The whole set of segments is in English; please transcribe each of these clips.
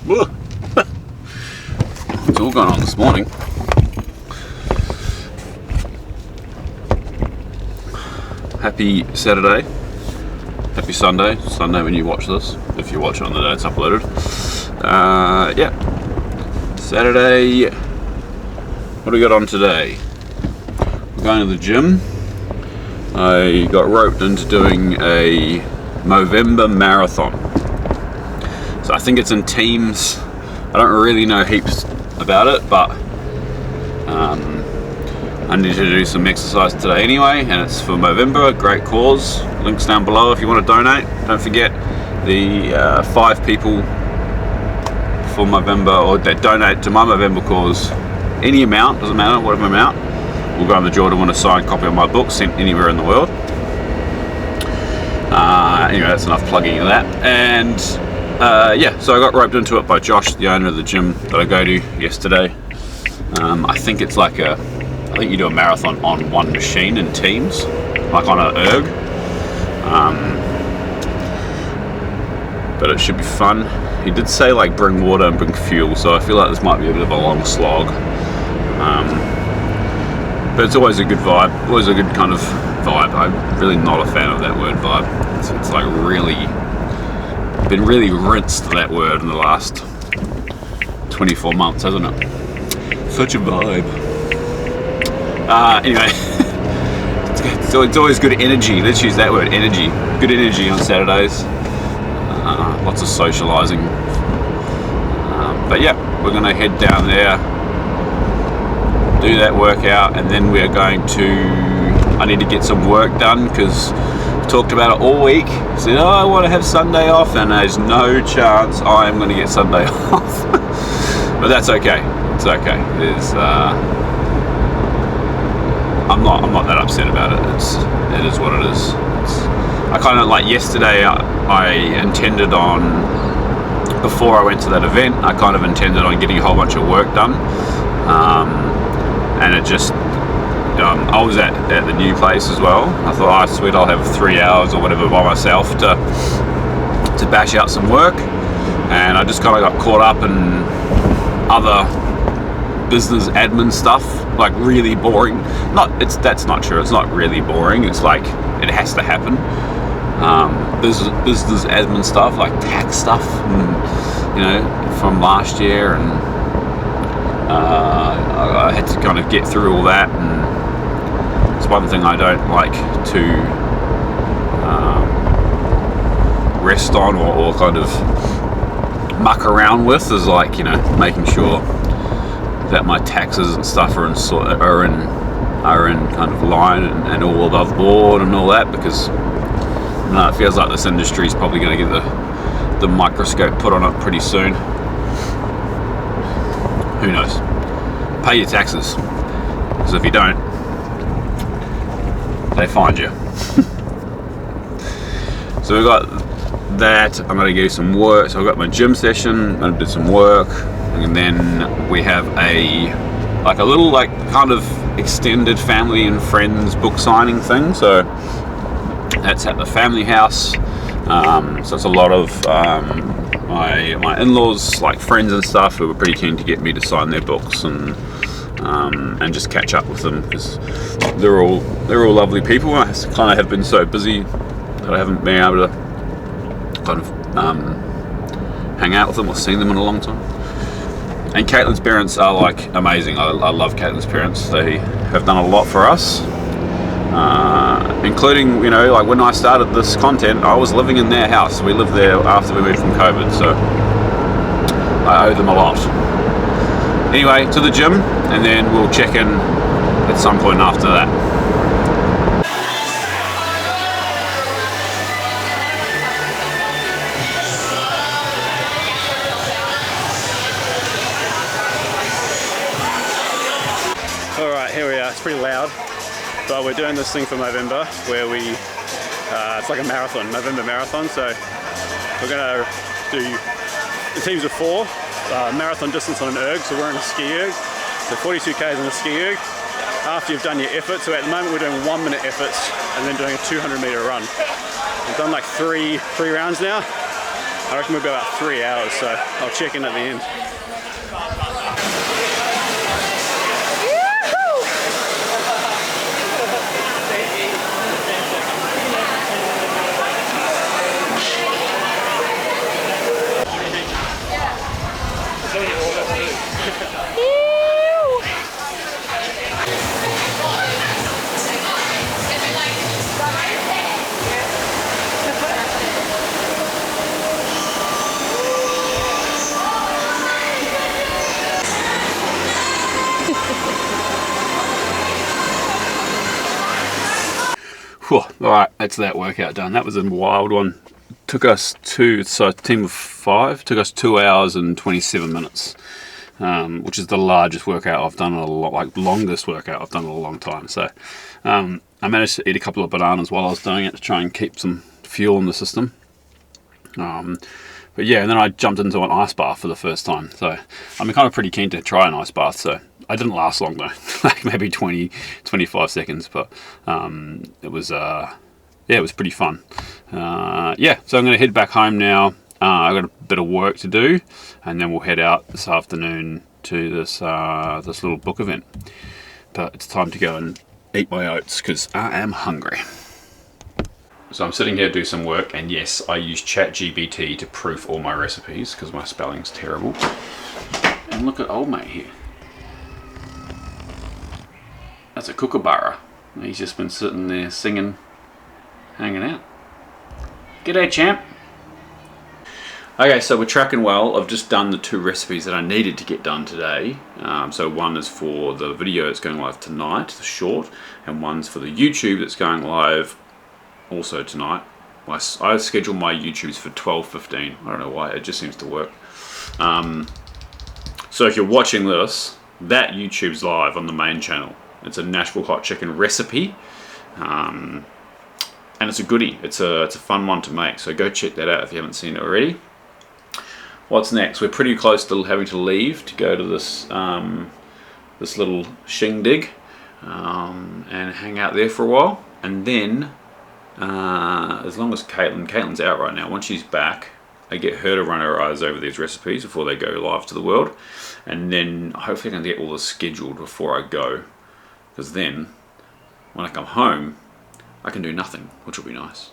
It's all gone on this morning. Happy Saturday. Happy Sunday. Sunday when you watch this. If you watch it on the day it's uploaded. Yeah. Saturday. What do we got on today? We're going to the gym. I got roped into doing a Movember marathon. So I think it's in teams. I don't really know heaps about it, but I need to do some exercise today anyway, and it's for Movember. Great cause. Links down below if you want to donate. Don't forget the 5 people for Movember, or that donate to my Movember cause. Any amount, doesn't matter, whatever amount. We'll go in the draw to win a signed copy of my book sent anywhere in the world. Anyway, that's enough plugging of that. And yeah, so I got roped into it by Josh, the owner of the gym that I go to yesterday. I think it's like I think you do a marathon on one machine in teams, like on an erg. But it should be fun. He did say like bring water and bring fuel, so I feel like this might be a bit of a long slog. But it's always a good vibe, always a good kind of vibe. I'm really not a fan of that word vibe. It's like really, been really rinsed, that word, in the last 24 months, hasn't it? Such a vibe. Anyway, it's always good energy. Let's use that word, energy. Good energy on Saturdays. Lots of socialising. But yeah, we're going to head down there, do that workout, and then we're going to, I need to get some work done because we talked about it all week. I said, oh, I want to have Sunday off, and there's no chance I'm going to get Sunday off. But that's okay. It's okay. There's I'm not that upset about it. It is what it is. I kind of, like yesterday, I intended on, before I went to that event, I kind of intended on getting a whole bunch of work done. And it just, I was at the new place as well. I thought, oh sweet, I'll have 3 hours or whatever by myself to bash out some work. And I just kind of got caught up in other business admin stuff, like really boring. That's not true. It's not really boring. It's like it has to happen. Business admin stuff, like tax stuff, and, you know, from last year, and I had to kind of get through all that. And it's one thing I don't like to rest on or kind of muck around with, is like, you know, making sure that my taxes and stuff are in kind of line and all above board and all that, because it feels like this industry is probably going to get the microscope put on it pretty soon. Who knows? Pay your taxes, because if you don't, they find you. So we've got that. I'm going to do some work. So I've got my gym session. I'm going to do some work. And then we have a little kind of extended family and friends book signing thing. So that's at the family house. So it's a lot of my in-laws, like friends and stuff, who were pretty keen to get me to sign their books and just catch up with them, because they're all lovely people. I kind of have been so busy that I haven't been able to kind of hang out with them or seen them in a long time. And Caitlin's parents are like amazing. I love Caitlin's parents. They have done a lot for us, including, you know, like when I started this content, I was living in their house. We lived there after we moved from COVID, so I owe them a lot. Anyway, to the gym, and then we'll check in at some point after that. Alright, here we are. It's pretty loud, but we're doing this thing for Movember where we, it's like a marathon, Movember marathon, so we're going to do, in teams of 4, marathon distance on an erg, so we're in a ski erg, so 42 k's on a ski erg, after you've done your effort. So at the moment we're doing 1 minute efforts and then doing a 200 meter run. We've done like three rounds now, I reckon we'll be about 3 hours, so I'll check in at the end. Whew, alright, that's that workout done. That was a wild one. Took us a team of 5, took us 2 hours and 27 minutes, which is the largest workout I've done in longest workout I've done in a long time. So I managed to eat a couple of bananas while I was doing it to try and keep some fuel in the system. But yeah, and then I jumped into an ice bath for the first time. So I'm kind of pretty keen to try an ice bath. So I didn't last long though, like maybe 20-25 seconds, but it was pretty fun. Yeah, so I'm going to head back home now. I've got a bit of work to do, and then we'll head out this afternoon to this little book event. But it's time to go and eat my oats because I am hungry. So I'm sitting here to do some work, and yes, I use ChatGPT to proof all my recipes because my spelling's terrible. And look at old mate here. That's a kookaburra. He's just been sitting there singing, hanging out. G'day, champ. Okay, so we're tracking well. I've just done the 2 recipes that I needed to get done today. So one is for the video that's going live tonight, the short, and one's for the YouTube that's going live also tonight. I scheduled my YouTubes for 12:15. I don't know why, it just seems to work. So if you're watching this, that YouTube's live on the main channel. It's a Nashville hot chicken recipe, and it's a goodie. It's a fun one to make, so go check that out if you haven't seen it already. What's next? We're pretty close to having to leave to go to this this little shindig and hang out there for a while, and then as long as Caitlin's out right now, once she's back, I get her to run her eyes over these recipes before they go live to the world, and then hopefully I can get all this scheduled before I go, because then when I come home I can do nothing, which will be nice.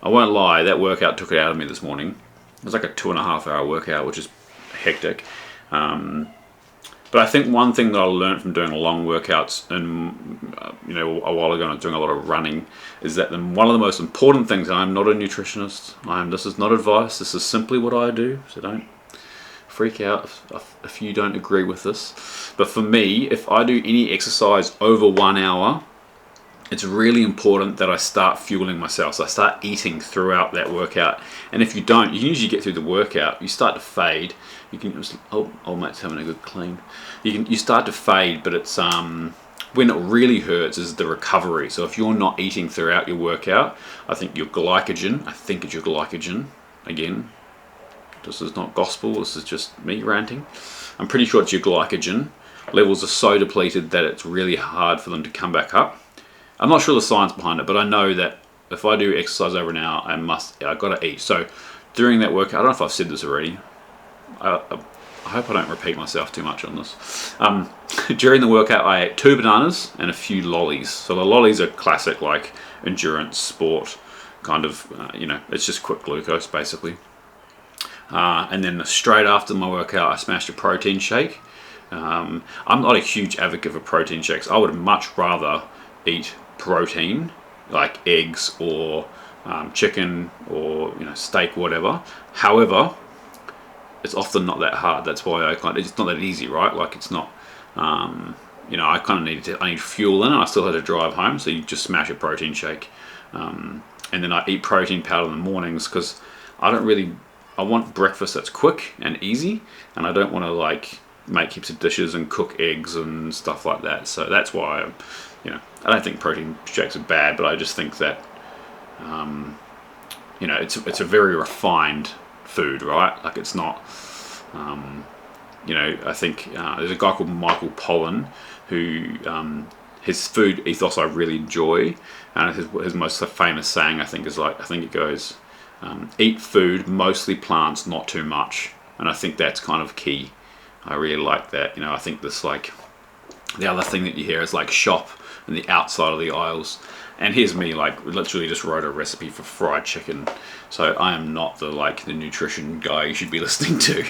I won't lie, that workout took it out of me this morning. It was like a 2.5 hour workout, which is hectic. But I think one thing that I learned from doing long workouts and a while ago, I was doing a lot of running, is that one of the most important things, and I'm not a nutritionist, this is not advice, this is simply what I do, so don't freak out if you don't agree with this. But for me, if I do any exercise over 1 hour, it's really important that I start fueling myself. So I start eating throughout that workout. And if you don't, you can usually get through the workout, you start to fade. You can just, old mate's having a good clean. You start to fade, but it's when it really hurts is the recovery. So if you're not eating throughout your workout, I think it's your glycogen, again, this is not gospel, this is just me ranting. I'm pretty sure it's your glycogen levels are so depleted that it's really hard for them to come back up. I'm not sure the science behind it, but I know that if I do exercise over an hour, I've got to eat. So during that workout, I don't know if I've said this already. I hope I don't repeat myself too much on this. During the workout, I ate 2 bananas and a few lollies. So the lollies are classic, like endurance sport kind of, it's just quick glucose basically. And then straight after my workout, I smashed a protein shake. I'm not a huge advocate for protein shakes. I would much rather eat protein like eggs or chicken or steak, whatever. However, it's often not that hard. That's why it's not that easy, right? Like it's not I kind of I need fuel in, and I still had to drive home, so you just smash a protein shake, and then I eat protein powder in the mornings because I want breakfast that's quick and easy, and I don't want to make heaps of dishes and cook eggs and stuff like that. So that's why I don't think protein shakes are bad, but I just think that it's a very refined food, right? Like it's not I think there's a guy called Michael Pollan who his food ethos I really enjoy, and his most famous saying I think it goes, Eat food, mostly plants, not too much. And I think that's kind of key. I really like that. I think this, like, the other thing that you hear is like shop in the outside of the aisles. And here's me, like, literally just wrote a recipe for fried chicken. So I am not the nutrition guy you should be listening to.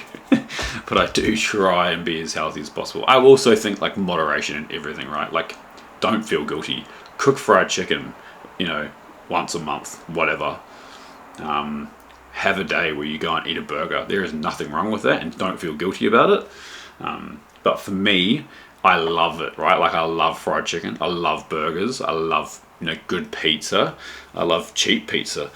But I do try and be as healthy as possible. I also think, like, moderation in everything, right? Like, don't feel guilty. Cook fried chicken, once a month, whatever. Have a day where you go and eat a burger. There is nothing wrong with that, and don't feel guilty about it. But for me, I love it, right? Like, I love fried chicken. I love burgers. I love, good pizza. I love cheap pizza.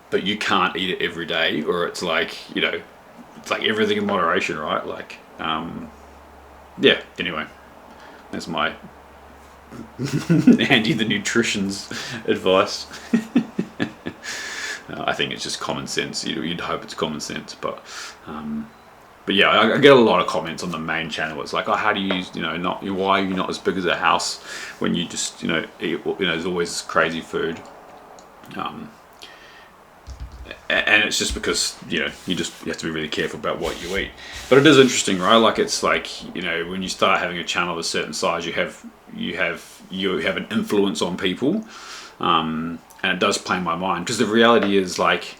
But you can't eat it every day, or it's like, it's like everything in moderation, right? Like, yeah, anyway, that's my Andy the nutrition's advice. I think it's just common sense. You'd hope it's common sense, but yeah, I get a lot of comments on the main channel. It's like, oh, how do you, why are you not as big as a house when you just, eat, there's always crazy food. And it's just because, you have to be really careful about what you eat. But it is interesting, right? Like, it's like, when you start having a channel of a certain size, you have an influence on people. And it does play in my mind, because the reality is, like,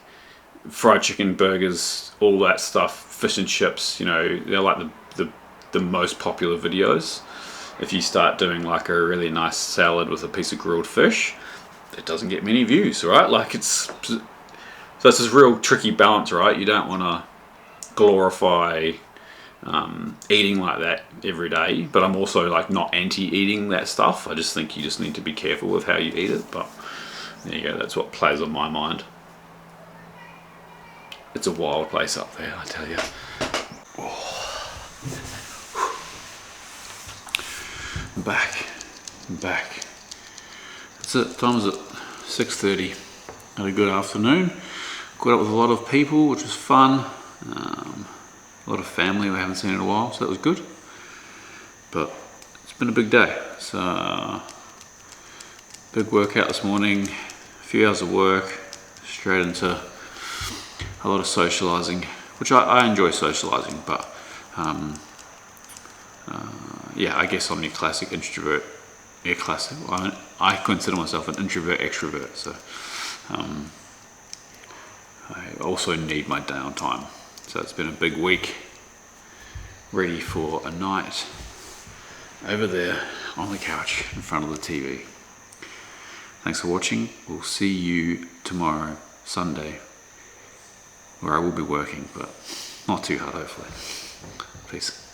fried chicken, burgers, all that stuff, fish and chips, they're like the most popular videos. If you start doing like a really nice salad with a piece of grilled fish, it doesn't get many views, right? Like, so it's this real tricky balance, right? You don't want to glorify eating like that every day, but I'm also, like, not anti-eating that stuff. I just think you just need to be careful with how you eat it. But there you go, that's what plays on my mind. It's a wild place up there, I tell you. Oh. I'm back. That's it. Time is at 6:30. Had a good afternoon. Caught up with a lot of people, which was fun. A lot of family we haven't seen in a while, so that was good. But it's been a big day. So big workout this morning, a few hours of work, straight into a lot of socialising, which I enjoy socialising, but yeah, I guess I'm your classic introvert. Yeah, classic. I consider myself an introvert extrovert, so I also need my downtime. So it's been a big week, ready for a night over there on the couch in front of the TV. Thanks for watching. We'll see you tomorrow, Sunday, where I will be working, but not too hard, hopefully. Peace.